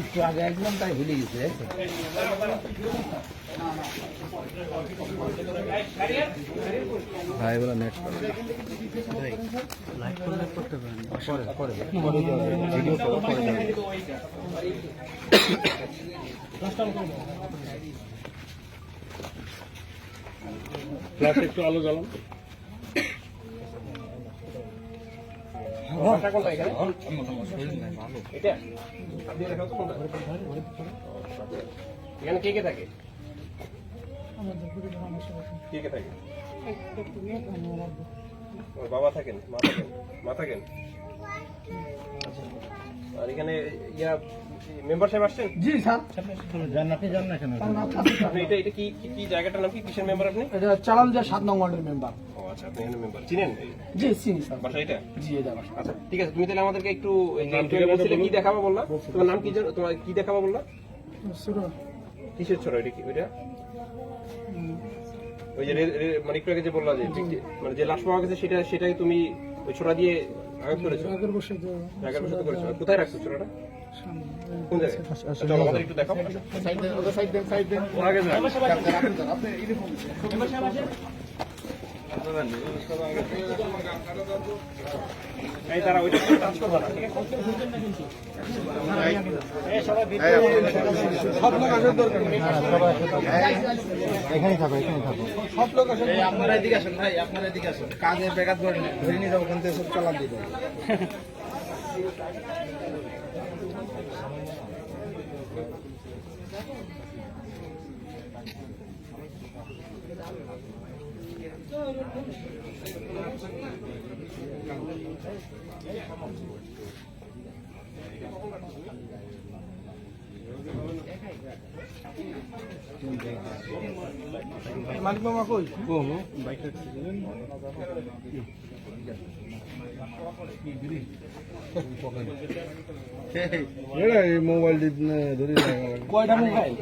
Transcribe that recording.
একটু আগে একদম তাই ভুলে গেছে। ভাই বলা নেট লাইট করলে করতে পারেন, পরে ভিডিও করো পরে ফ্ল্যাশ একটু আলো জ্বালান। এখানে কে কে থাকে? কে কে থাকে? ওর বাবা থাকেন, মা থাকেন। আর এখানে মেম্বার সাহেব আসছেন? জি স্যার। আপনি জান না কেন? আপনি এটা কি কি জায়গাটার নাম কি? কিসের মেম্বার আপনি? এটা চালানজা 7 নং ওয়ার্ডের মেম্বার। ও আচ্ছা, আপনি এখানে মেম্বার চিনেন? জি চিনি স্যার। বাসা এটা? জি এটা বাসা। আচ্ছা ঠিক আছে, তুমি তাহলে আমাদেরকে একটু বলছিলে কি দেখাবো বললা? তোমার নাম কি জানো? তোমার কি দেখাবো বললা? কিসের ছোট এটা? কি ওইটা ওই যে মানে একটু আগে যে বললা যে মানে যে লাশ পাওয়া গেছে সেটাই তুমি ওই ছোড়া দিয়ে আঘাত করেছো? আগের বছর তো করেছো। আর কোথায় রাখছো ছোড়াটা? কোন জায়গায়? চলো আমাদের একটু দেখাও। সাইড দেন ওর আগে যান। আপনি ইউনিফর্ম এই তারা ওইটা টাচ করবে না, ঠিক আছে? সব লোক আসার দরকার নেই। এখানেই থাকো সব লোক আসেন। আপনারা এদিকে আসেন ভাই, আপনারা এদিকে আসেন। কাজে ব্যাঘাত ধরে নিয়ে যাবো, ওখান থেকে সব চালান দিয়ে দেবো। মালিক মামা কই? বাইক মোবাইল ধরে কয়টা মোবাইল?